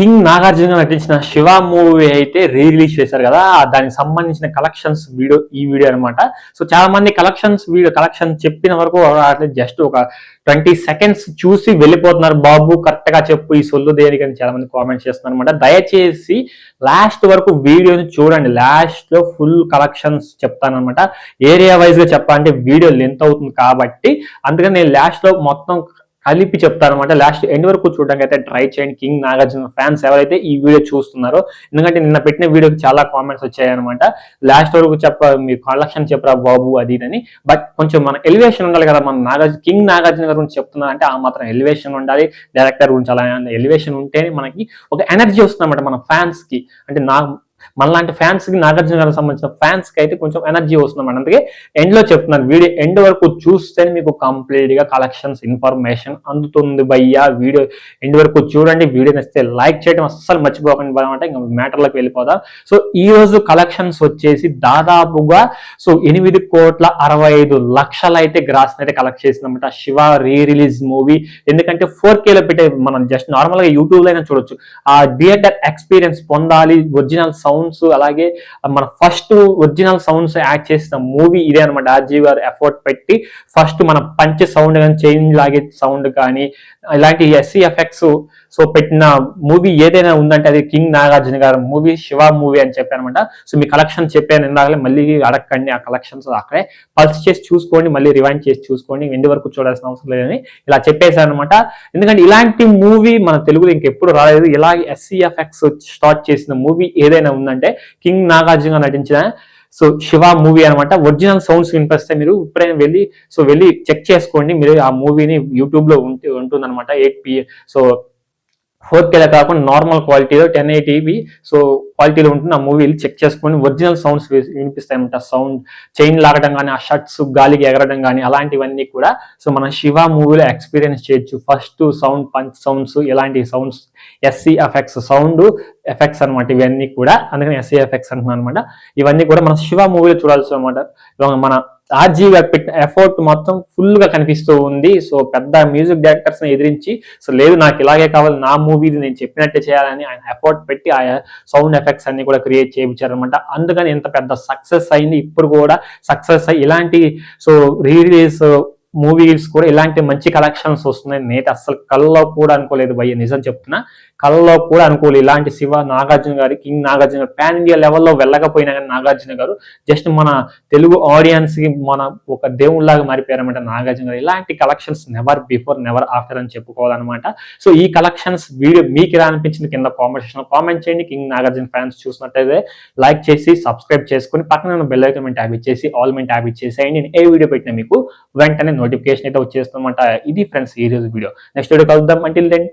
King Nagarjuna నటించిన Shiva movie అయితే release చేశారు కదా, దానికి సంబంధించిన కలెక్షన్స్ ఈ వీడియో అనమాట. సో చాలా మంది కలెక్షన్ చెప్పిన వరకు జస్ట్ ఒక 20 seconds చూసి వెళ్ళిపోతున్నారు. బాబు కరెక్ట్ గా చెప్పు ఈ సొల్లు దేనికి అని చాలా మంది కామెంట్ చేస్తున్నారు అనమాట. దయచేసి లాస్ట్ వరకు వీడియోని చూడండి, లాస్ట్ లో ఫుల్ కలెక్షన్స్ చెప్తానమాట. ఏరియా వైజ్ గా చెప్పాలంటే వీడియో లెంత్ అవుతుంది కాబట్టి అందుకని నేను లాస్ట్ లో మొత్తం కలిపి చెప్తారనమాట. లాస్ట్ ఎండ్ వరకు చూడడానికి అయితే ట్రై చేయండి కింగ్ నాగార్జున ఫ్యాన్స్ ఎవరైతే ఈ వీడియో చూస్తున్నారో. ఎందుకంటే నిన్న పెట్టిన వీడియోకి చాలా కామెంట్స్ వచ్చాయనమాట, లాస్ట్ వరకు మీరు కలెక్షన్ చెప్పరా బాబు అది అని. బట్ కొంచెం మన ఎలివేషన్ ఉండాలి కదా, మన కింగ్ నాగార్జున గారి గురించి చెప్తున్నారంటే ఆ మాత్రం ఎలివేషన్ ఉండాలి. డైరెక్టర్ గురించి అలా ఎలివేషన్ ఉంటేనే మనకి ఒక ఎనర్జీ వస్తుంది అనమాట మన ఫ్యాన్స్ కి. అంటే మనలాంటి ఫ్యాన్స్ కి, నాగార్జున గారికి సంబంధించిన ఫ్యాన్స్ కి అయితే కొంచెం ఎనర్జీ వస్తుంది. అందుకే ఎండ్ లో చెప్తున్నాను, వీడియో ఎండ్ వరకు చూస్తేనే మీకు కంప్లీట్ గా కలెక్షన్స్ ఇన్ఫర్మేషన్ అందుతుంది భయ్యా. వీడియో ఎండ్ వరకు చూడండి. వీడియో నచ్చితే లైక్ చేయడం అస్సలు మర్చిపోకండి అనమాట. ఇంకా మ్యాటర్లోకి వెళ్ళిపోదాం. సో ఈ రోజు కలెక్షన్స్ వచ్చేసి దాదాపుగా 8,65,00,000 అయితే గ్రాస్ అయితే కలెక్ట్ చేసిందన్నమాట శివ రిలీజ్ మూవీ. ఎందుకంటే 4K లో పెట్టే మనం జస్ట్ నార్మల్ గా యూట్యూబ్ లో అయినా చూడొచ్చు. ఆ థియేటర్ ఎక్స్పీరియన్స్ పొందాలి, ఒరిజినల్ సౌండ్స్ అలాగే మన ఫస్ట్ ఒరిజినల్ సౌండ్స్ యాడ్ చేసిన మూవీ ఇదే అనమాట. ఆర్జీవి గారు ఎఫర్ట్ పెట్టి ఫస్ట్ మన పంచ్ సౌండ్ కానీ, చైన్ లాగే సౌండ్ కానీ, ఇలాంటి ఎస్సీ ఎఫెక్ట్స్ సో పెట్టిన మూవీ ఏదైనా ఉందంటే అది కింగ్ నాగార్జున గారు మూవీ, శివ మూవీ అని చెప్పానమాట. సో మీ కలెక్షన్ చెప్పాను ఇందాకలే, మళ్ళీ అడగండి. ఆ కలెక్షన్స్ అక్కడే పల్స్ చేసి చూసుకోండి, మళ్ళీ రివైండ్ చేసి చూసుకోండి, ఎండ్ వరకు చూడాల్సిన అవసరం లేదని ఇలా చెప్పేశాను అనమాట. ఎందుకంటే ఇలాంటి మూవీ మన తెలుగులో ఇంకెప్పుడు రాలేదు. ఇలా ఎస్సీ ఎఫెక్ట్స్ స్టార్ట్ చేసిన మూవీ ఏదైనా ఉందంటే కింగ్ నాగార్జున నటించిన సో శివ మూవీ అనమాట. ఒరిజినల్ సౌండ్స్ వినిపిస్తే మీరు ఇప్పుడైనా వెళ్ళి చెక్ చేసుకోండి. మీరు ఆ మూవీని యూట్యూబ్ లో ఉంటుంది అనమాట. 8 సో 4K కాకుండా నార్మల్ క్వాలిటీలో 1080p సో క్వాలిటీలో ఉంటుంది. ఆ మూవీ చెక్ చేసుకొని ఒరిజినల్ సౌండ్స్ వినిపిస్తాయన్నమాట. సౌండ్ చైన్ లాగడం కానీ, ఆ షర్ట్స్ గాలికి ఎగరడం కానీ అలాంటివన్నీ కూడా సో మన శివ మూవీలో ఎక్స్పీరియన్స్ చేయొచ్చు. ఫస్ట్ సౌండ్ పంచ్ సౌండ్స్, ఇలాంటి sounds SC effects, sound effects అనమాట ఇవన్నీ కూడా. అందుకని ఎస్సీ ఎఫెక్ట్స్ అంటున్నాను అనమాట. ఇవన్నీ కూడా మన శివ మూవీలో చూడాల్సి అనమాట. మన ఆర్జీవి గారు పెట్టిన ఎఫర్ట్ మొత్తం ఫుల్ గా కనిపిస్తూ ఉంది. సో పెద్ద మ్యూజిక్ డైరెక్టర్స్ ని ఎదిరించి సో లేదు నాకు ఇలాగే కావాలి, నా మూవీది నేను చెప్పినట్టే చేయాలని ఆయన ఎఫర్ట్ పెట్టి ఆ సౌండ్ ఎఫెక్ట్స్ అన్ని కూడా క్రియేట్ చేయించారనమాట. అందుకని ఎంత పెద్ద సక్సెస్ అయింది. ఇప్పుడు కూడా సక్సెస్ అయ్యి ఇలాంటి సో రిలీజ్ మూవీస్ కూడా ఇలాంటి మంచి కలెక్షన్స్ వస్తున్నాయి. నేనైతే అసలు కళ్ళలో కూడా అనుకోలేదు భయ్య, నిజం చెప్తున్నా, కళ్ళలో కూడా అనుకోలేదు. ఇలాంటి శివ నాగార్జున గారి, కింగ్ నాగార్జున గారు పాన్ ఇండియా లెవెల్లో వెళ్ళకపోయినా కానీ నాగార్జున గారు జస్ట్ మన తెలుగు ఆడియన్స్ కి మన ఒక దేవుళ్లాగా మారిపోయారన్నమాట నాగార్జున గారు. ఇలాంటి collections never before never after అని చెప్పుకోవాలన్నమాట. సో ఈ కలెక్షన్స్ వీడియో మీకు ఎలా అనిపించింది కింద కామెంట్ సెక్షన్ లో కామెంట్ చేయండి. కింగ్ నాగార్జున ఫ్యాన్స్ చూసినట్టయితే లైక్ చేసి సబ్స్క్రైబ్ చేసుకుని పక్కన ఉన్న బెల్ ఐకాన్ ట్యాబ్ ఇచ్చేసి ఆల్ మీద ట్యాబ్ ఇచ్చేసేయండి. నేను ఏ వీడియో పెట్టినా మీకు వెంటనే నోటిఫికేషన్ అయితే వచ్చేస్తుందన్నమాట. ఇది ఫ్రెండ్స్ ఈ రోజు వీడియో. నెక్స్ట్ వీడియో కలుద్దాం. Until then